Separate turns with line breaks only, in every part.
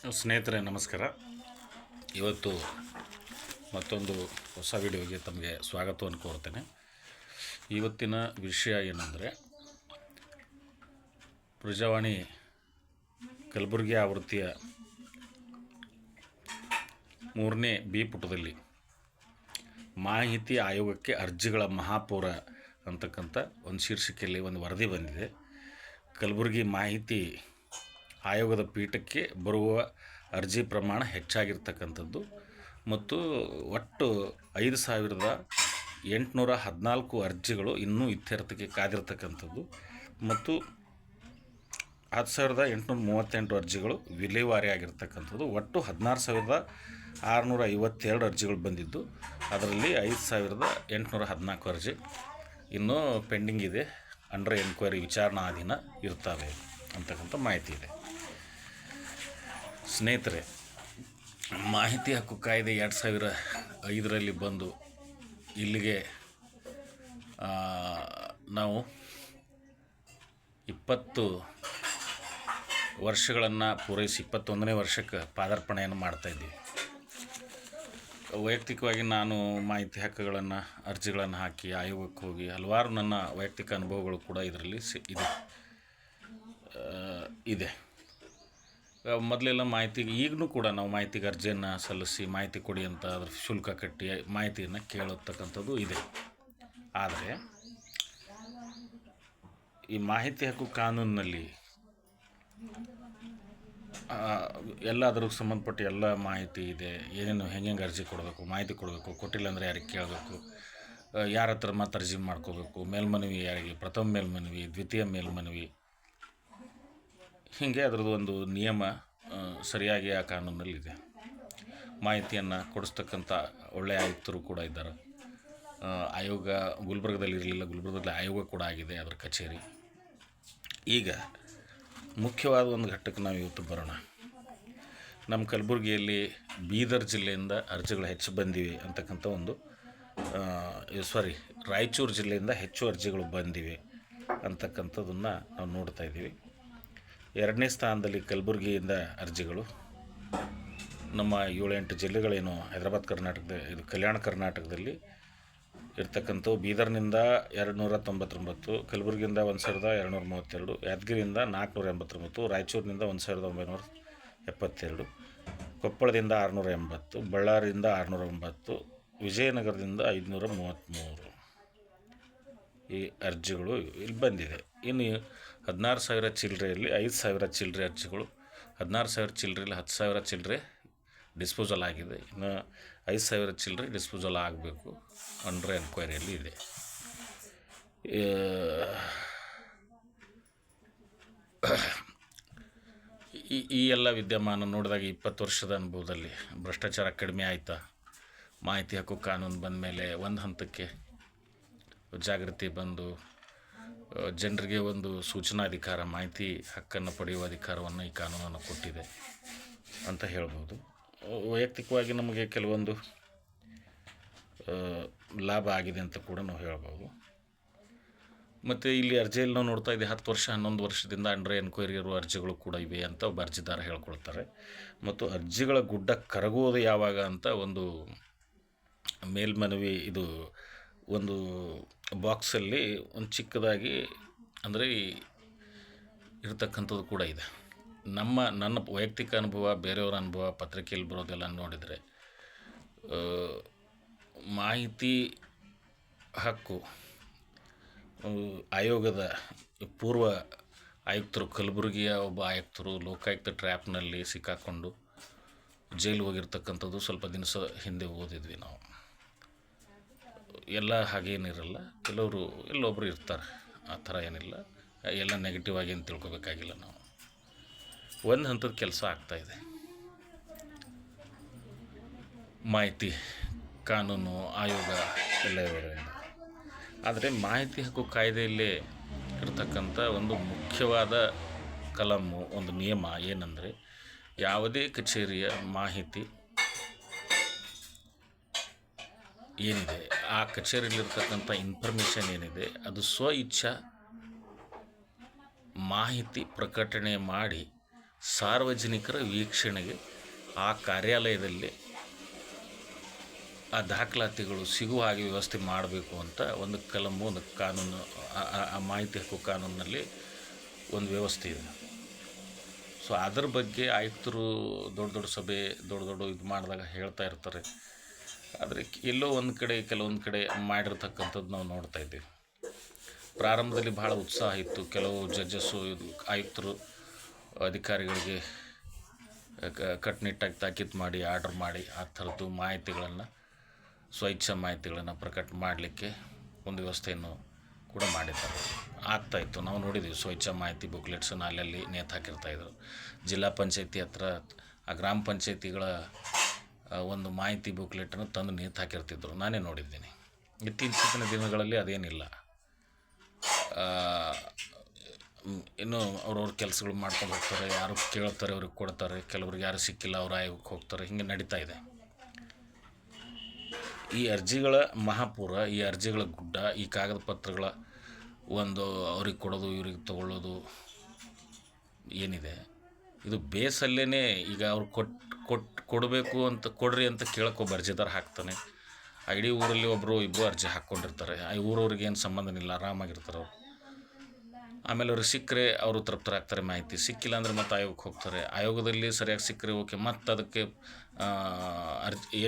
ಸ್ನೇಹಿತರೆ ನಮಸ್ಕಾರ. ಇವತ್ತು ಮತ್ತೊಂದು ಹೊಸ ವಿಡಿಯೋಗೆ ತಮಗೆ ಸ್ವಾಗತವನ್ನು ಕೋರ್ತೇನೆ. ಇವತ್ತಿನ ವಿಷಯ ಏನಂದರೆ, ಪ್ರಜಾವಾಣಿ ಕಲಬುರಗಿ ಆವೃತ್ತಿಯ 3ನೇ ಬಿ ಪುಟದಲ್ಲಿ ಮಾಹಿತಿ ಆಯೋಗಕ್ಕೆ ಅರ್ಜಿಗಳ ಮಹಾಪೂರ ಅಂತಕ್ಕಂಥ ಒಂದು ಶೀರ್ಷಿಕೆಯಲ್ಲಿ ಒಂದು ವರದಿ ಬಂದಿದೆ. ಕಲಬುರಗಿ ಮಾಹಿತಿ ಆಯೋಗದ ಪೀಠಕ್ಕೆ ಬರುವ ಅರ್ಜಿ ಪ್ರಮಾಣ ಹೆಚ್ಚಾಗಿರ್ತಕ್ಕಂಥದ್ದು ಮತ್ತು ಒಟ್ಟು 5,814 ಅರ್ಜಿಗಳು ಇನ್ನೂ ಇತ್ಯರ್ಥಕ್ಕೆ ಕಾದಿರ್ತಕ್ಕಂಥದ್ದು ಮತ್ತು 10,838 ಅರ್ಜಿಗಳು ವಿಲೇವಾರಿ ಆಗಿರ್ತಕ್ಕಂಥದ್ದು. ಒಟ್ಟು 16,652 ಅರ್ಜಿಗಳು ಬಂದಿದ್ದು, ಅದರಲ್ಲಿ 5,814 ಅರ್ಜಿ ಇನ್ನೂ ಪೆಂಡಿಂಗ್ ಇದೆ, ಅಂಡರ್ ಎನ್ಕ್ವೈರಿ ವಿಚಾರಣಾಧೀನ ಇರ್ತವೆ ಅಂತಕ್ಕಂಥ ಮಾಹಿತಿ ಇದೆ. ಸ್ನೇಹಿತರೆ, ಮಾಹಿತಿ ಹಕ್ಕು ಕಾಯ್ದೆ 2005ರಲ್ಲಿ ಬಂದು ಇಲ್ಲಿಗೆ ನಾವು 20 ವರ್ಷಗಳನ್ನು ಪೂರೈಸಿ 21ನೇ ವರ್ಷಕ್ಕೆ ಪಾದಾರ್ಪಣೆಯನ್ನು ಮಾಡ್ತಾಯಿದ್ದೀವಿ. ವೈಯಕ್ತಿಕವಾಗಿ ನಾನು ಮಾಹಿತಿ ಹಕ್ಕುಗಳನ್ನು ಅರ್ಜಿಗಳನ್ನು ಹಾಕಿ ಆಯೋಗಕ್ಕೆ ಹೋಗಿ ಹಲವಾರು ನನ್ನ ವೈಯಕ್ತಿಕ ಅನುಭವಗಳು ಕೂಡ ಇದರಲ್ಲಿ ಇದೆ. ಮೊದಲೆಲ್ಲ ಮಾಹಿತಿಗೆ ಈಗಲೂ ಕೂಡ ನಾವು ಮಾಹಿತಿಗೆ ಅರ್ಜಿಯನ್ನು ಸಲ್ಲಿಸಿ ಮಾಹಿತಿ ಕೊಡಿ ಅಂತ ಅದ್ರ ಶುಲ್ಕ ಕಟ್ಟಿ ಮಾಹಿತಿಯನ್ನು ಕೇಳತಕ್ಕಂಥದ್ದು ಇದೆ. ಆದರೆ ಈ ಮಾಹಿತಿ ಹಕ್ಕು ಕಾನೂನಿನಲ್ಲಿ ಎಲ್ಲದಕ್ಕೆ ಸಂಬಂಧಪಟ್ಟ ಎಲ್ಲ ಮಾಹಿತಿ ಇದೆ. ಏನೇನು ಹೆಂಗೆ ಅರ್ಜಿ ಕೊಡಬೇಕು, ಮಾಹಿತಿ ಕೊಡಬೇಕು, ಕೊಟ್ಟಿಲ್ಲ ಅಂದರೆ ಯಾರಿಗೆ ಕೇಳಬೇಕು, ಯಾರ ಹತ್ರ ಮತ್ತೆ ಅರ್ಜಿ ಮಾಡ್ಕೋಬೇಕು, ಮೇಲ್ಮನವಿ ಯಾರಿಗೆ, ಪ್ರಥಮ ಮೇಲ್ಮನವಿ, ದ್ವಿತೀಯ ಮೇಲ್ಮನವಿ, ಹೀಗೆ ಅದರದ್ದು ಒಂದು ನಿಯಮ ಸರಿಯಾಗಿ ಆ ಕಾನೂನಲ್ಲಿದೆ. ಮಾಹಿತಿಯನ್ನು ಕೊಡಿಸ್ತಕ್ಕಂಥ ಒಳ್ಳೆಯ ಆಯುಕ್ತರು ಕೂಡ ಇದ್ದಾರೆ. ಆಯೋಗ ಗುಲ್ಬರ್ಗದಲ್ಲಿ ಇರಲಿಲ್ಲ, ಗುಲ್ಬರ್ಗದಲ್ಲಿ ಆಯೋಗ ಕೂಡ ಆಗಿದೆ ಅದರ ಕಚೇರಿ. ಈಗ ಮುಖ್ಯವಾದ ಒಂದು ಘಟ್ಟಕ್ಕೆ ನಾವು ಇವತ್ತು ಬರೋಣ. ನಮ್ಮ ಕಲಬುರಗಿಯಲ್ಲಿ ಬೀದರ್ ಜಿಲ್ಲೆಯಿಂದ ಅರ್ಜಿಗಳು ಹೆಚ್ಚು ಬಂದಿವೆ ಅಂತಕ್ಕಂಥ ಒಂದು ರಾಯಚೂರು ಜಿಲ್ಲೆಯಿಂದ ಹೆಚ್ಚು ಅರ್ಜಿಗಳು ಬಂದಿವೆ ಅಂತಕ್ಕಂಥದ್ದನ್ನು ನಾವು ನೋಡ್ತಾ ಇದ್ದೀವಿ. 2ನೇ ಸ್ಥಾನದಲ್ಲಿ ಕಲಬುರಗಿಯಿಂದ ಅರ್ಜಿಗಳು. ನಮ್ಮ 7-8 ಜಿಲ್ಲೆಗಳೇನು ಹೈದರಾಬಾದ್ ಕರ್ನಾಟಕದ ಇದು ಕಲ್ಯಾಣ ಕರ್ನಾಟಕದಲ್ಲಿ ಇರ್ತಕ್ಕಂಥವು ಬೀದರ್ನಿಂದ 299, ಕಲಬುರಗಿಯಿಂದ 1,232, ಯಾದಗಿರಿಯಿಂದ 489, ರಾಯಚೂರಿನಿಂದ 1,972, ಕೊಪ್ಪಳದಿಂದ 680, ಬಳ್ಳಾರಿಯಿಂದ 609, ವಿಜಯನಗರದಿಂದ 533 ಈ ಅರ್ಜಿಗಳು ಇಲ್ಲಿ ಬಂದಿದೆ. ಇನ್ನು 16,000 ಚಿಲ್ಲರೆಯಲ್ಲಿ 5,000 ಚಿಲ್ಲರೆ ಅರ್ಜಿಗಳು, 16,000 ಚಿಲ್ಲರೆಯಲ್ಲಿ 10,000 ಚಿಲ್ಲರೆ ಡಿಸ್ಪೋಸಲ್ ಆಗಿದೆ. ಇನ್ನು 5,000 ಚಿಲ್ಲರೆ ಡಿಸ್ಪೋಸಲ್ ಆಗಬೇಕು, ಅಂಡರ್ ಎನ್ಕ್ವೈರಿಯಲ್ಲಿ ಇದೆ. ಈ ಎಲ್ಲ ವಿದ್ಯಮಾನ ನೋಡಿದಾಗ 20 ವರ್ಷದ ಅನುಭವದಲ್ಲಿ ಭ್ರಷ್ಟಾಚಾರ ಕಡಿಮೆ ಆಯಿತಾ? ಮಾಹಿತಿ ಹಕ್ಕು ಕಾನೂನು ಬಂದ ಮೇಲೆ ಒಂದು ಹಂತಕ್ಕೆ ಜಾಗೃತಿ ಬಂದು ಜನರಿಗೆ ಒಂದು ಸೂಚನಾಧಿಕಾರ, ಮಾಹಿತಿ ಹಕ್ಕನ್ನು ಪಡೆಯುವ ಅಧಿಕಾರವನ್ನು ಈ ಕಾನೂನನ್ನು ಕೊಟ್ಟಿದೆ ಅಂತ ಹೇಳ್ಬೋದು. ವೈಯಕ್ತಿಕವಾಗಿ ನಮಗೆ ಕೆಲವೊಂದು ಲಾಭ ಆಗಿದೆ ಅಂತ ಕೂಡ ನಾವು ಹೇಳ್ಬೋದು. ಮತ್ತು ಇಲ್ಲಿ ಅರ್ಜಿಯಲ್ಲಿ ನಾವು ನೋಡ್ತಾ ಇದ್ದೀವಿ 10 ವರ್ಷ 11 ವರ್ಷದಿಂದ ಅಂಡರ್ ಎನ್ಕ್ವೈರಿ ಇರುವ ಅರ್ಜಿಗಳು ಕೂಡ ಇವೆ ಅಂತ ಒಬ್ಬ ಅರ್ಜಿದಾರ ಹೇಳ್ಕೊಳ್ತಾರೆ. ಮತ್ತು ಅರ್ಜಿಗಳ ಗುಡ್ಡ ಕರಗುವುದು ಯಾವಾಗ ಅಂತ ಒಂದು ಮೇಲ್ಮನವಿ ಇದು ಒಂದು ಬಾಕ್ಸಲ್ಲಿ ಒಂದು ಚಿಕ್ಕದಾಗಿ ಅಂದರೆ ಇರತಕ್ಕಂಥದ್ದು ಕೂಡ ಇದೆ. ನನ್ನ ವೈಯಕ್ತಿಕ ಅನುಭವ, ಬೇರೆಯವರ ಅನುಭವ, ಪತ್ರಿಕೆಯಲ್ಲಿ ಬರೋದೆಲ್ಲ ನೋಡಿದರೆ ಮಾಹಿತಿ ಹಕ್ಕು ಆಯೋಗದ ಪೂರ್ವ ಆಯುಕ್ತರು, ಕಲಬುರಗಿಯ ಒಬ್ಬ ಆಯುಕ್ತರು ಲೋಕಾಯುಕ್ತ ಟ್ರ್ಯಾಪ್ನಲ್ಲಿ ಸಿಕ್ಕಾಕೊಂಡು ಜೈಲು ಹೋಗಿರ್ತಕ್ಕಂಥದ್ದು ಸ್ವಲ್ಪ ದಿವಸ ಹಿಂದೆ ಓದಿದ್ವಿ ನಾವು. ಎಲ್ಲ ಹಾಗೇನಿರಲ್ಲ, ಕೆಲವರು ಎಲ್ಲೊಬ್ಬರು ಇರ್ತಾರೆ, ಆ ಥರ ಏನಿಲ್ಲ. ಎಲ್ಲ ನೆಗೆಟಿವ್ ಆಗಿ ಏನು ತಿಳ್ಕೊಬೇಕಾಗಿಲ್ಲ. ನಾವು ಒಂದು ಹಂತದ ಕೆಲಸ ಆಗ್ತಾಯಿದೆ. ಮಾಹಿತಿ ಕಾನೂನು ಆಯೋಗ ಎಲ್ಲ ಇರೋದ್ರಿಂದ. ಆದರೆ ಮಾಹಿತಿ ಹಕ್ಕು ಕಾಯ್ದೆಯಲ್ಲೇ ಇರತಕ್ಕಂಥ ಒಂದು ಮುಖ್ಯವಾದ ಕಲಮು, ಒಂದು ನಿಯಮ ಏನಂದರೆ, ಯಾವುದೇ ಕಚೇರಿಯ ಮಾಹಿತಿ ಏನಿದೆ, ಆ ಕಚೇರಿಯಲ್ಲಿರ್ತಕ್ಕಂಥ ಇನ್ಫಾರ್ಮೇಷನ್ ಏನಿದೆ, ಅದು ಸ್ವ ಇಚ್ಛಾ ಮಾಹಿತಿ ಪ್ರಕಟಣೆ ಮಾಡಿ ಸಾರ್ವಜನಿಕರ ವೀಕ್ಷಣೆಗೆ ಆ ಕಾರ್ಯಾಲಯದಲ್ಲಿ ಆ ದಾಖಲಾತಿಗಳು ಸಿಗುವ ಹಾಗೆ ವ್ಯವಸ್ಥೆ ಮಾಡಬೇಕು ಅಂತ ಒಂದು ಕಲಮು, ಒಂದು ಕಾನೂನು, ಆ ಮಾಹಿತಿ ಹಕ್ಕು ಕಾನೂನಿನಲ್ಲಿ ಒಂದು ವ್ಯವಸ್ಥೆ ಇದೆ. ಸೊ ಅದ್ರ ಬಗ್ಗೆ ಆಯುಕ್ತರು ದೊಡ್ಡ ದೊಡ್ಡ ಸಭೆ, ದೊಡ್ಡ ಇದು ಮಾಡಿದಾಗ ಹೇಳ್ತಾ ಇರ್ತಾರೆ. ಆದರೆ ಎಲ್ಲೋ ಒಂದು ಕಡೆ, ಕೆಲವೊಂದು ಕಡೆ ಮಾಡಿರ್ತಕ್ಕಂಥದ್ದು ನಾವು ನೋಡ್ತಾ ಇದ್ದೀವಿ. ಪ್ರಾರಂಭದಲ್ಲಿ ಭಾಳ ಉತ್ಸಾಹ ಇತ್ತು. ಕೆಲವು ಜಡ್ಜಸ್ಸು, ಆಯುಕ್ತರು ಅಧಿಕಾರಿಗಳಿಗೆ ಕಟ್ಟುನಿಟ್ಟಾಗಿ ತಾಕೀತು ಮಾಡಿ, ಆರ್ಡ್ರ್ ಮಾಡಿ ಆ ಥರದ್ದು ಮಾಹಿತಿಗಳನ್ನು, ಸ್ವಇಚ್ಛಾ ಮಾಹಿತಿಗಳನ್ನು ಪ್ರಕಟ ಮಾಡಲಿಕ್ಕೆ ಒಂದು ವ್ಯವಸ್ಥೆಯನ್ನು ಕೂಡ ಮಾಡಿದ್ದಾರೆ. ಆಗ್ತಾಯಿತ್ತು, ನಾವು ನೋಡಿದ್ದೀವಿ. ಸ್ವಇಚ್ಛಾ ಮಾಹಿತಿ ಬುಕ್ಲೆಟ್ಸನ್ನು ಅಲ್ಲಲ್ಲಿ ನೇತು ಹಾಕಿರ್ತಾಯಿದ್ರು. ಜಿಲ್ಲಾ ಪಂಚಾಯತಿ ಹತ್ರ ಆ ಗ್ರಾಮ ಪಂಚಾಯತಿಗಳ ಒಂದು ಮಾಹಿತಿ ಬುಕ್ಲೆಟನ್ನು ತಂದು ನೇತು ಹಾಕಿರ್ತಿದ್ರು, ನಾನೇ ನೋಡಿದ್ದೀನಿ. ಇತ್ತೀಚಿನ ದಿನಗಳಲ್ಲಿ ಅದೇನಿಲ್ಲ. ಇನ್ನೂ ಅವ್ರವ್ರ ಕೆಲಸಗಳು ಮಾಡ್ಕೊಂಡು ಹೋಗ್ತಾರೆ. ಯಾರು ಕೇಳ್ತಾರೆ ಅವ್ರಿಗೆ ಕೊಡ್ತಾರೆ, ಕೆಲವ್ರಿಗೆ ಯಾರು ಸಿಕ್ಕಿಲ್ಲ ಅವ್ರು ಆಯೋಗಕ್ಕೆ ಹೋಗ್ತಾರೆ. ಹಿಂಗೆ ನಡೀತಾ ಇದೆ. ಈ ಅರ್ಜಿಗಳ ಮಹಾಪೂರ, ಈ ಅರ್ಜಿಗಳ ಗುಡ್ಡ, ಈ ಕಾಗದ ಪತ್ರಗಳ ಒಂದು ಅವ್ರಿಗೆ ಕೊಡೋದು, ಇವ್ರಿಗೆ ತೊಗೊಳ್ಳೋದು ಏನಿದೆ, ಇದು ಬೇಸಲ್ಲೇ ಈಗ ಅವ್ರು ಕೊಡಬೇಕು ಅಂತ, ಕೊಡ್ರಿ ಅಂತ ಕೇಳೋಕ್ಕೊಬ್ಬ ಅರ್ಜಿದಾರ ಹಾಕ್ತಾನೆ. ಆ ಇಡೀ ಊರಲ್ಲಿ ಒಬ್ಬರು ಇಬ್ಬರು ಅರ್ಜಿ ಹಾಕ್ಕೊಂಡಿರ್ತಾರೆ. ಆ ಊರವ್ರಿಗೆ ಏನು ಸಂಬಂಧನಿಲ್ಲ, ಆರಾಮಾಗಿರ್ತಾರೆ ಅವರು. ಆಮೇಲೆ ಅವ್ರಿಗೆ ಸಿಕ್ಕರೆ ಅವರು ತೃಪ್ತರಾಗ್ತಾರೆ. ಮಾಹಿತಿ ಸಿಕ್ಕಿಲ್ಲ ಅಂದರೆ ಮತ್ತೆ ಆಯೋಗಕ್ಕೆ ಹೋಗ್ತಾರೆ. ಆಯೋಗದಲ್ಲಿ ಸರಿಯಾಗಿ ಸಿಕ್ಕರೆ ಓಕೆ, ಮತ್ತು ಅದಕ್ಕೆ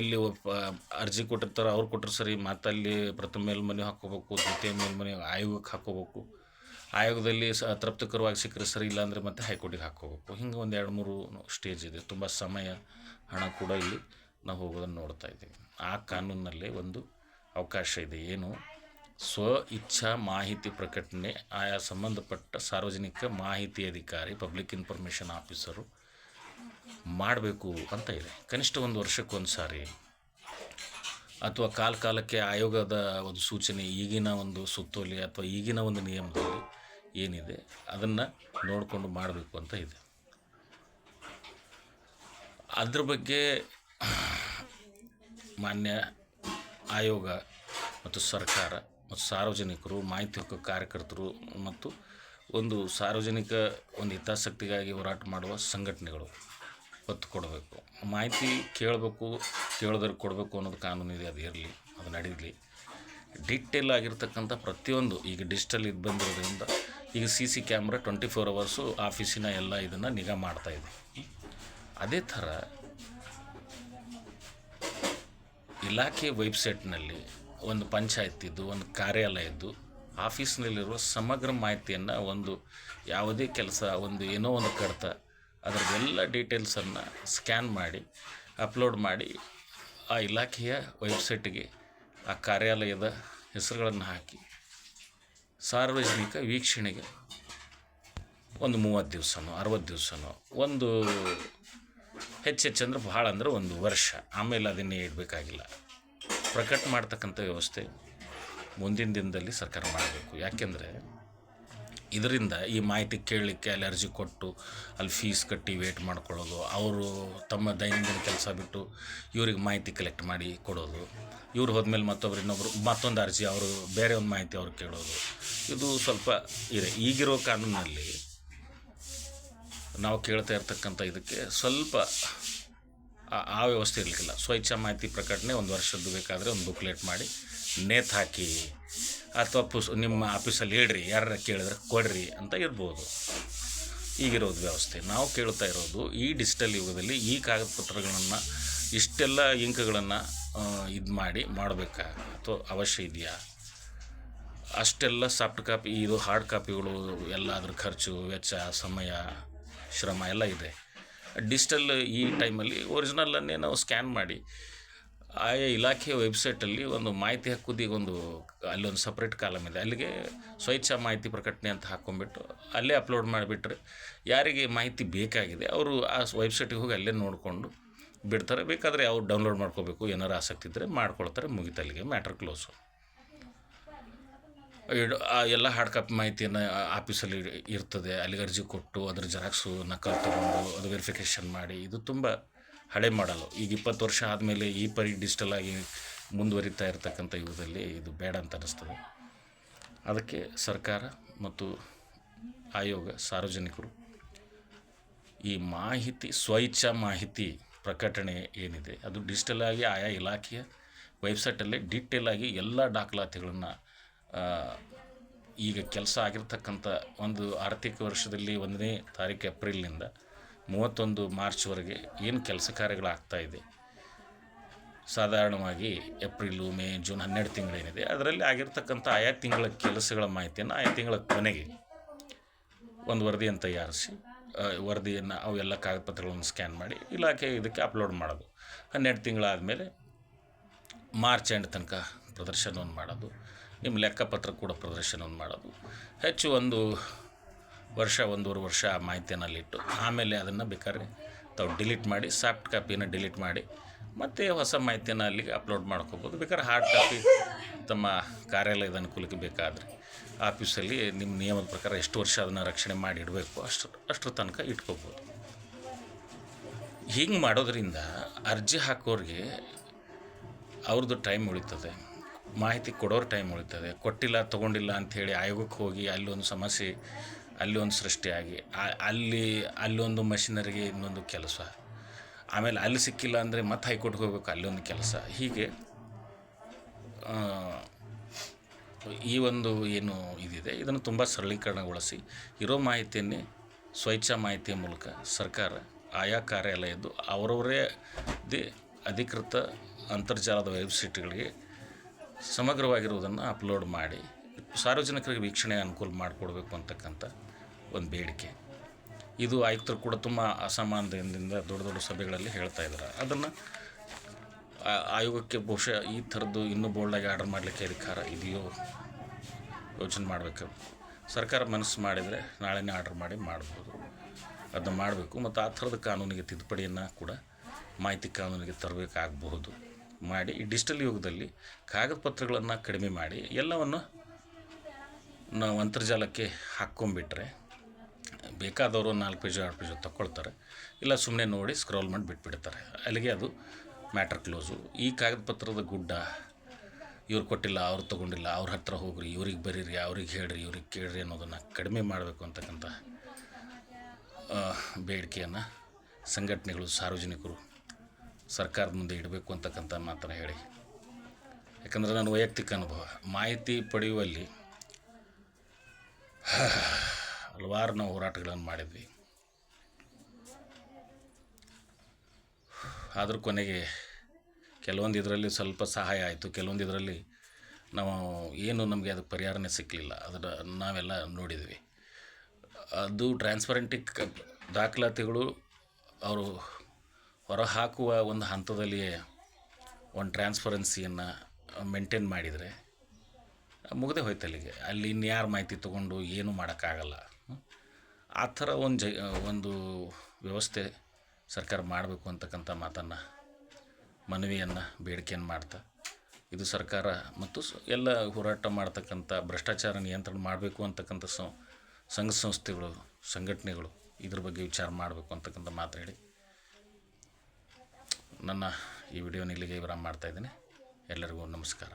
ಎಲ್ಲಿ ಅರ್ಜಿ ಕೊಟ್ಟಿರ್ತಾರೆ ಅವ್ರು ಕೊಟ್ಟರು ಸರಿ, ಮತ್ತು ಅಲ್ಲಿ ಪ್ರಥಮ ಮೇಲ್ಮನೆ ಹಾಕ್ಕೋಬೇಕು, ದ್ವಿತೀಯ ಮೇಲ್ಮನೆ ಆಯೋಗಕ್ಕೆ ಹಾಕ್ಕೋಬೇಕು. ಆಯೋಗದಲ್ಲಿ ತೃಪ್ತಿಕರವಾಗಿ ಸಿಕ್ಕರೆ ಸರಿ, ಇಲ್ಲಾಂದರೆ ಮತ್ತೆ ಹೈಕೋರ್ಟಿಗೆ ಹಾಕ್ಕೋಬೇಕು. ಹಿಂಗೆ ಒಂದು 2-3 ಸ್ಟೇಜ್ ಇದೆ. ತುಂಬ ಸಮಯ, ಹಣ ಕೂಡ ಇಲ್ಲಿ ನಾವು ಹೋಗೋದನ್ನು ನೋಡ್ತಾ ಇದ್ದೀವಿ. ಆ ಕಾನೂನಿನಲ್ಲಿ ಒಂದು ಅವಕಾಶ ಇದೆ. ಏನು? ಸ್ವ ಇಚ್ಛಾ ಮಾಹಿತಿ ಪ್ರಕಟಣೆ ಆಯಾ ಸಂಬಂಧಪಟ್ಟ ಸಾರ್ವಜನಿಕ ಮಾಹಿತಿ ಅಧಿಕಾರಿ, ಪಬ್ಲಿಕ್ ಇನ್ಫಾರ್ಮೇಷನ್ ಆಫೀಸರು ಮಾಡಬೇಕು ಅಂತ ಇದೆ. ಕನಿಷ್ಠ 1 ವರ್ಷಕ್ಕೊಂದು ಸಾರಿ, ಅಥವಾ ಕಾಲಕ್ಕೆ ಆಯೋಗದ ಒಂದು ಸೂಚನೆ, ಈಗಿನ ಒಂದು ಸುತ್ತೋಲೆ ಅಥವಾ ಈಗಿನ ಒಂದು ನಿಯಮದಲ್ಲಿ ಏನಿದೆ ಅದನ್ನು ನೋಡಿಕೊಂಡು ಮಾಡಬೇಕು ಅಂತ ಇದೆ. ಅದ್ರ ಬಗ್ಗೆ ಮಾನ್ಯ ಆಯೋಗ ಮತ್ತು ಸರ್ಕಾರ ಮತ್ತು ಸಾರ್ವಜನಿಕರು, ಮಾಹಿತಿ ಹಕ್ಕು ಕಾರ್ಯಕರ್ತರು ಮತ್ತು ಒಂದು ಸಾರ್ವಜನಿಕ ಒಂದು ಹಿತಾಸಕ್ತಿಗಾಗಿ ಹೋರಾಟ ಮಾಡುವ ಸಂಘಟನೆಗಳು ಒತ್ತು ಕೊಡಬೇಕು. ಮಾಹಿತಿ ಕೇಳೋದಕ್ಕೆ ಕೊಡಬೇಕು ಅನ್ನೋದು ಕಾನೂನಿದೆ. ಅದು ಇರಲಿ, ಅದು ನಡೀಲಿ. ಡೀಟೇಲ್ ಆಗಿರ್ತಕ್ಕಂಥ ಪ್ರತಿಯೊಂದು, ಈಗ ಡಿಜಿಟಲ್ ಇದು ಬಂದಿರೋದ್ರಿಂದ ಈಗ CC ಕ್ಯಾಮ್ರಾ 24 ಅವರ್ಸು ಆಫೀಸಿನ ಎಲ್ಲ ಇದನ್ನು ನಿಗಾ ಮಾಡ್ತಾಯಿದೆ. ಅದೇ ಥರ ಇಲಾಖೆ ವೆಬ್ಸೈಟ್ನಲ್ಲಿ ಒಂದು ಪಂಚಾಯತಿದ್ದು, ಒಂದು ಕಾರ್ಯಾಲಯದ್ದು, ಆಫೀಸ್ನಲ್ಲಿರುವ ಸಮಗ್ರ ಮಾಹಿತಿಯನ್ನು, ಒಂದು ಯಾವುದೇ ಕೆಲಸ, ಒಂದು ಏನೋ ಒಂದು ಕಡತ, ಅದರದ್ದೆಲ್ಲ ಡೀಟೇಲ್ಸನ್ನು ಸ್ಕ್ಯಾನ್ ಮಾಡಿ ಅಪ್ಲೋಡ್ ಮಾಡಿ ಆ ಇಲಾಖೆಯ ವೆಬ್ಸೈಟಿಗೆ ಆ ಕಾರ್ಯಾಲಯದ ಹೆಸರುಗಳನ್ನು ಹಾಕಿ ಸಾರ್ವಜನಿಕ ವೀಕ್ಷಣೆಗೆ ಒಂದು 30 ದಿವಸನೋ 60 ದಿವಸನೋ, ಒಂದು ಹೆಚ್ಚೆಚ್ಚಂದ್ರೆ ಭಾಳ ಅಂದ್ರೆ 1 ವರ್ಷ, ಆಮೇಲೆ ಅದನ್ನೇ ಇಡಬೇಕಾಗಿಲ್ಲ, ಪ್ರಕಟ ಮಾಡ್ತಕ್ಕಂಥ ವ್ಯವಸ್ಥೆ ಮುಂದಿನ ದಿನದಲ್ಲಿ ಸರ್ಕಾರ ಮಾಡಬೇಕು. ಯಾಕೆಂದರೆ ಇದರಿಂದ ಈ ಮಾಹಿತಿ ಕೇಳಲಿಕ್ಕೆ ಅಲ್ಲಿ ಅರ್ಜಿ ಕೊಟ್ಟು ಅಲ್ಲಿ ಫೀಸ್ ಕಟ್ಟಿ ವೇಟ್ ಮಾಡ್ಕೊಳ್ಳೋದು, ಅವರು ತಮ್ಮ ದೈನಂದಿನ ಕೆಲಸ ಬಿಟ್ಟು ಇವ್ರಿಗೆ ಮಾಹಿತಿ ಕಲೆಕ್ಟ್ ಮಾಡಿ ಕೊಡೋದು, ಇವ್ರು ಹೋದ್ಮೇಲೆ ಇನ್ನೊಬ್ಬರು ಮತ್ತೊಂದು ಅರ್ಜಿ, ಅವರು ಬೇರೆ ಒಂದು ಮಾಹಿತಿ ಅವ್ರು ಕೇಳೋದು, ಇದು ಸ್ವಲ್ಪ ಇದೆ. ಈಗಿರೋ ಕಾನೂನಲ್ಲಿ ನಾವು ಕೇಳ್ತಾ ಇರ್ತಕ್ಕಂಥ ಇದಕ್ಕೆ ಸ್ವಲ್ಪ ಆ ವ್ಯವಸ್ಥೆ ಇರಲಿಕ್ಕಿಲ್ಲ. ಸ್ವಇಚ್ಛಾ ಮಾಹಿತಿ ಪ್ರಕಟಣೆ 1 ವರ್ಷದ್ದು ಬೇಕಾದರೆ ಒಂದು ಬುಕ್ಲೆಟ್ ಮಾಡಿ ನೇತು ಹಾಕಿ, ಅಥವಾ ನಿಮ್ಮ ಆಫೀಸಲ್ಲಿ ಹೇಳ್ರಿ, ಯಾರು ಕೇಳಿದ್ರೆ ಕೊಡ್ರಿ ಅಂತ ಇರ್ಬೋದು. ಈಗಿರೋದು ವ್ಯವಸ್ಥೆ. ನಾವು ಕೇಳ್ತಾ ಇರೋದು ಈ ಡಿಜಿಟಲ್ ಯುಗದಲ್ಲಿ ಈ ಕಾಗದ ಪತ್ರಗಳನ್ನು, ಇಷ್ಟೆಲ್ಲ ಇಂಕ್ಗಳನ್ನು ಇದು ಮಾಡಬೇಕಾ ಅಥವಾ ಅವಶ್ಯ ಇದೆಯಾ? ಅಷ್ಟೆಲ್ಲ ಸಾಫ್ಟ್ ಕಾಪಿ, ಇದು ಹಾರ್ಡ್ ಕಾಪಿಗಳು ಎಲ್ಲ, ಅದ್ರ ಖರ್ಚು ವೆಚ್ಚ, ಸಮಯ, ಶ್ರಮ ಎಲ್ಲ ಇದೆ. ಡಿಜಿಟಲ್ ಈ ಟೈಮಲ್ಲಿ ಒರಿಜಿನಲನ್ನೇ ನಾವು ಸ್ಕ್ಯಾನ್ ಮಾಡಿ ಆಯಾ ಇಲಾಖೆಯ ವೆಬ್ಸೈಟಲ್ಲಿ ಒಂದು ಮಾಹಿತಿ ಹಕ್ಕುದಿಗೆ ಅಲ್ಲೊಂದು ಸಪ್ರೇಟ್ ಕಾಲಮ್ ಇದೆ, ಅಲ್ಲಿಗೆ ಸ್ವಇಚ್ಛಾ ಮಾಹಿತಿ ಪ್ರಕಟಣೆ ಅಂತ ಹಾಕ್ಕೊಂಡ್ಬಿಟ್ಟು ಅಲ್ಲೇ ಅಪ್ಲೋಡ್ ಮಾಡಿಬಿಟ್ರೆ ಯಾರಿಗೆ ಮಾಹಿತಿ ಬೇಕಾಗಿದೆ ಅವರು ಆ ವೆಬ್ಸೈಟಿಗೆ ಹೋಗಿ ಅಲ್ಲೇ ನೋಡಿಕೊಂಡು ಬಿಡ್ತಾರೆ. ಬೇಕಾದರೆ ಅವ್ರು ಡೌನ್ಲೋಡ್ ಮಾಡ್ಕೋಬೇಕು, ಏನಾರು ಆಸಕ್ತಿ ಇದ್ದರೆ ಮಾಡ್ಕೊಳ್ತಾರೆ, ಮುಗಿತು, ಅಲ್ಲಿಗೆ ಮ್ಯಾಟ್ರ್ ಕ್ಲೋಸು. ಎಲ್ಲ ಹಾರ್ಡ್ ಕಾಪಿ ಮಾಹಿತಿಯನ್ನು ಆಫೀಸಲ್ಲಿ ಇರ್ತದೆ, ಅಲ್ಲಿಗೆ ಅರ್ಜಿ ಕೊಟ್ಟು ಅದ್ರ ಜೆರಾಕ್ಸು ನಕಲು ತೊಗೊಂಡು ಅದು ವೆರಿಫಿಕೇಷನ್ ಮಾಡಿ, ಇದು ತುಂಬ ಹಳೆ ಮಾಡಲು. ಈಗ 20 ವರ್ಷ ಆದಮೇಲೆ ಈ ಡಿಜಿಟಲ್ ಆಗಿ ಮುಂದುವರಿತಾ ಇರತಕ್ಕಂಥ ಯುಗದಲ್ಲಿ ಇದು ಬೇಡ ಅಂತ ಅನ್ನಿಸ್ತದೆ. ಅದಕ್ಕೆ ಸರ್ಕಾರ ಮತ್ತು ಆಯೋಗ, ಸಾರ್ವಜನಿಕರು ಈ ಮಾಹಿತಿ ಸ್ವಇಚ್ಛಾ ಮಾಹಿತಿ ಪ್ರಕಟಣೆ ಏನಿದೆ ಅದು ಡಿಜಿಟಲ್ ಆಗಿ ಆಯಾ ಇಲಾಖೆಯ ವೆಬ್ಸೈಟಲ್ಲಿ ಡೀಟೇಲ್ ಆಗಿ ಎಲ್ಲ ದಾಖಲಾತಿಗಳನ್ನು ಈಗ ಕೆಲಸ ಆಗಿರ್ತಕ್ಕಂಥ ಒಂದು ಆರ್ಥಿಕ ವರ್ಷದಲ್ಲಿ 1ನೇ ತಾರೀಕು ಏಪ್ರಿಲ್ನಿಂದ 31 ಮಾರ್ಚ್ವರೆಗೆ ಏನು ಕೆಲಸ ಕಾರ್ಯಗಳಾಗ್ತಾಯಿದೆ, ಸಾಧಾರಣವಾಗಿ ಏಪ್ರಿಲು, ಮೇ, ಜೂನ್ 12 ತಿಂಗಳೇನಿದೆ ಅದರಲ್ಲಿ ಆಗಿರ್ತಕ್ಕಂಥ ಆಯಾ ತಿಂಗಳ ಕೆಲಸಗಳ ಮಾಹಿತಿಯನ್ನು ಆಯಾ ತಿಂಗಳ ಕೊನೆಗೆ ಒಂದು ವರದಿಯನ್ನು ತಯಾರಿಸಿ ವರದಿಯನ್ನು ಅವೆಲ್ಲ ಕಾಗದಪತ್ರಗಳನ್ನು ಸ್ಕ್ಯಾನ್ ಮಾಡಿ ಇಲಾಖೆ ಇದಕ್ಕೆ ಅಪ್ಲೋಡ್ ಮಾಡೋದು. 12 ತಿಂಗಳಾದಮೇಲೆ ಮಾರ್ಚ್ ಎಂಡ್ ತನಕ ಪ್ರದರ್ಶನವನ್ನು ಮಾಡೋದು, ನಿಮ್ಮ ಲೆಕ್ಕಪತ್ರ ಕೂಡ ಪ್ರದರ್ಶನವನ್ನು ಮಾಡೋದು. ಹೆಚ್ಚು 1 ವರ್ಷ 1.5 ವರ್ಷ ಆ ಮಾಹಿತಿಯನ್ನು ಅಲ್ಲಿಟ್ಟು ಆಮೇಲೆ ಅದನ್ನು ಬೇಕಾದ್ರೆ ತಾವು ಡಿಲೀಟ್ ಮಾಡಿ ಸಾಫ್ಟ್ ಕಾಪಿಯನ್ನು ಡಿಲೀಟ್ ಮಾಡಿ ಮತ್ತು ಹೊಸ ಮಾಹಿತಿಯನ್ನು ಅಲ್ಲಿಗೆ ಅಪ್ಲೋಡ್ ಮಾಡ್ಕೋಬೋದು. ಬೇಕಾದ್ರೆ ಹಾರ್ಡ್ ಕಾಪಿ ತಮ್ಮ ಕಾರ್ಯಾಲಯದ ಅನುಕೂಲಕ್ಕೆ ಬೇಕಾದರೆ ಆಫೀಸಲ್ಲಿ ನಿಮ್ಮ ನಿಯಮದ ಪ್ರಕಾರ ಎಷ್ಟು ವರ್ಷ ಅದನ್ನು ರಕ್ಷಣೆ ಮಾಡಿ ಇಡಬೇಕು ಅಷ್ಟರ ತನಕ ಇಟ್ಕೋಬೋದು. ಹೀಗೆ ಮಾಡೋದ್ರಿಂದ ಅರ್ಜಿ ಹಾಕೋರಿಗೆ ಅವ್ರದ್ದು ಟೈಮ್ ಉಳಿತದೆ, ಮಾಹಿತಿ ಕೊಡೋರು ಟೈಮ್ ಉಳಿತದೆ. ಕೊಟ್ಟಿಲ್ಲ ತೊಗೊಂಡಿಲ್ಲ ಅಂಥೇಳಿ ಆಯೋಗಕ್ಕೆ ಹೋಗಿ ಅಲ್ಲೊಂದು ಸಮಸ್ಯೆ, ಅಲ್ಲಿ ಒಂದು ಸೃಷ್ಟಿಯಾಗಿ ಅಲ್ಲೊಂದು ಮಷಿನರಿಗೆ ಇನ್ನೊಂದು ಕೆಲಸ, ಆಮೇಲೆ ಅಲ್ಲಿ ಸಿಕ್ಕಿಲ್ಲ ಅಂದರೆ ಮತ್ತೆ ಹೈಕೋರ್ಟ್ಗೆ ಹೋಗ್ಬೇಕು, ಅಲ್ಲೊಂದು ಕೆಲಸ. ಹೀಗೆ ಈ ಒಂದು ಏನು ಇದಿದೆ ಇದನ್ನು ತುಂಬ ಸರಳೀಕರಣಗೊಳಿಸಿ ಇರೋ ಮಾಹಿತಿಯನ್ನೇ ಸ್ವಇಚ್ಛಾ ಮಾಹಿತಿಯ ಮೂಲಕ ಸರ್ಕಾರ ಆಯಾ ಕಾರ್ಯಾಲಯದ್ದು ಅವರವರೇ ಅಧಿಕೃತ ಅಂತರ್ಜಾಲದ ವೆಬ್ಸೈಟ್ಗಳಿಗೆ ಸಮಗ್ರವಾಗಿರುವುದನ್ನು ಅಪ್ಲೋಡ್ ಮಾಡಿ ಸಾರ್ವಜನಿಕರಿಗೆ ವೀಕ್ಷಣೆ ಅನುಕೂಲ ಮಾಡಿಕೊಡ್ಬೇಕು ಅಂತಕ್ಕಂಥ ಒಂದು ಬೇಡಿಕೆ. ಇದು ಆಯುಕ್ತರು ಕೂಡ ತುಂಬ ಅಸಮಾಧಾನದಿಂದ ದೊಡ್ಡ ದೊಡ್ಡ ಸಭೆಗಳಲ್ಲಿ ಹೇಳ್ತಾ ಇದ್ದಾರೆ. ಅದನ್ನು ಆಯೋಗಕ್ಕೆ ಬಹುಶಃ ಈ ಥರದ್ದು ಇನ್ನೂ ಬೋಲ್ಡಾಗಿ ಆರ್ಡರ್ ಮಾಡಲಿಕ್ಕೆ ಅಧಿಕಾರ ಇದೆಯೋ ಯೋಚನೆ ಮಾಡಬೇಕು. ಸರ್ಕಾರ ಮನಸ್ಸು ಮಾಡಿದರೆ ನಾಳೆನೇ ಆರ್ಡರ್ ಮಾಡಿ ಮಾಡ್ಬೋದು, ಅದನ್ನು ಮಾಡಬೇಕು. ಮತ್ತು ಆ ಥರದ ಕಾನೂನಿಗೆ ತಿದ್ದುಪಡಿಯನ್ನು ಕೂಡ ಮಾಹಿತಿ ಕಾನೂನಿಗೆ ತರಬೇಕಾಗಬಹುದು. ಮಾಡಿ ಈ ಡಿಜಿಟಲ್ ಯುಗದಲ್ಲಿ ಕಾಗದ ಪತ್ರಗಳನ್ನು ಕಡಿಮೆ ಮಾಡಿ ಎಲ್ಲವನ್ನು ನಾವು ಅಂತರ್ಜಾಲಕ್ಕೆ ಹಾಕ್ಕೊಂಬಿಟ್ರೆ ಬೇಕಾದವರು 4 ಪೇಜ್ 6 ಪೇಜ್ ತಗೊಳ್ತಾರೆ, ಇಲ್ಲ ಸುಮ್ಮನೆ ನೋಡಿ ಸ್ಕ್ರೋಲ್ ಮಾಡಿ ಬಿಟ್ಬಿಡ್ತಾರೆ. ಅಲ್ಲಿಗೆ ಅದು ಮ್ಯಾಟ್ರ್ ಕ್ಲೋಸು. ಈ ಕಾಗದ ಪತ್ರದ ಗುಡ್ಡ ಇವ್ರು ಕೊಟ್ಟಿಲ್ಲ, ಅವ್ರು ತೊಗೊಂಡಿಲ್ಲ, ಅವ್ರ ಹತ್ರ ಹೋಗ್ರಿ, ಇವ್ರಿಗೆ ಬರೀರಿ, ಅವ್ರಿಗೆ ಹೇಳ್ರಿ, ಇವ್ರಿಗೆ ಕೇಳ್ರಿ ಅನ್ನೋದನ್ನು ಕಡಿಮೆ ಮಾಡಬೇಕು ಅಂತಕ್ಕಂಥ ಬೇಡಿಕೆಯನ್ನು ಸಂಘಟನೆಗಳು, ಸಾರ್ವಜನಿಕರು ಸರ್ಕಾರದ ಮುಂದೆ ಇಡಬೇಕು ಅಂತಕ್ಕಂಥ ಮಾತನ್ನು ಹೇಳಿ. ಯಾಕಂದರೆ ನನ್ನ ವೈಯಕ್ತಿಕ ಅನುಭವ ಮಾಹಿತಿ ಪಡೆಯುವಲ್ಲಿ ಹಲವಾರು ನಾವು ಹೋರಾಟಗಳನ್ನು ಮಾಡಿದ್ವಿ. ಆದರೂ ಕೊನೆಗೆ ಕೆಲವೊಂದು ಇದರಲ್ಲಿ ಸ್ವಲ್ಪ ಸಹಾಯ ಆಯಿತು, ಕೆಲವೊಂದು ಇದರಲ್ಲಿ ನಾವು ಏನು ನಮಗೆ ಅದಕ್ಕೆ ಪರಿಹಾರನೇ ಸಿಕ್ಕಲಿಲ್ಲ. ಅದನ್ನು ನಾವೆಲ್ಲ ನೋಡಿದ್ವಿ. ಅದು ಟ್ರಾನ್ಸ್ಪರೆಂಟಿಕ್ ದಾಖಲಾತಿಗಳು ಅವರು ಹೊರಹಾಕುವ ಒಂದು ಹಂತದಲ್ಲಿಯೇ ಒಂದು ಟ್ರಾನ್ಸ್ಪರೆನ್ಸಿಯನ್ನು ಮೇಂಟೈನ್ ಮಾಡಿದರೆ ಮುಗದೆ ಹೋಯ್ತು ಅಲ್ಲಿಗೆ. ಅಲ್ಲಿ ಇನ್ಯಾರು ಮಾಹಿತಿ ತೊಗೊಂಡು ಏನೂ ಮಾಡೋಕ್ಕಾಗಲ್ಲ. ಆ ಥರ ಒಂದು ವ್ಯವಸ್ಥೆ ಸರ್ಕಾರ ಮಾಡಬೇಕು ಅಂತಕ್ಕಂಥ ಮಾತನ್ನು, ಮನವಿಯನ್ನು, ಬೇಡಿಕೆಯನ್ನು ಮಾಡ್ತಾ ಇದು ಸರ್ಕಾರ ಮತ್ತು ಎಲ್ಲ ಹೋರಾಟ ಮಾಡ್ತಕ್ಕಂಥ ಭ್ರಷ್ಟಾಚಾರ ನಿಯಂತ್ರಣ ಮಾಡಬೇಕು ಅಂತಕ್ಕಂಥ ಸಂಘ ಸಂಸ್ಥೆಗಳು, ಸಂಘಟನೆಗಳು ಇದ್ರ ಬಗ್ಗೆ ವಿಚಾರ ಮಾಡಬೇಕು ಅಂತಕ್ಕಂಥ ಮಾತಾಡಿ ನನ್ನ ಈ ವಿಡಿಯೋನ ಇಲ್ಲಿಗೆ ವಿರಾಮ ಮಾಡ್ತಾಯಿದ್ದೀನಿ. ಎಲ್ಲರಿಗೂ ನಮಸ್ಕಾರ.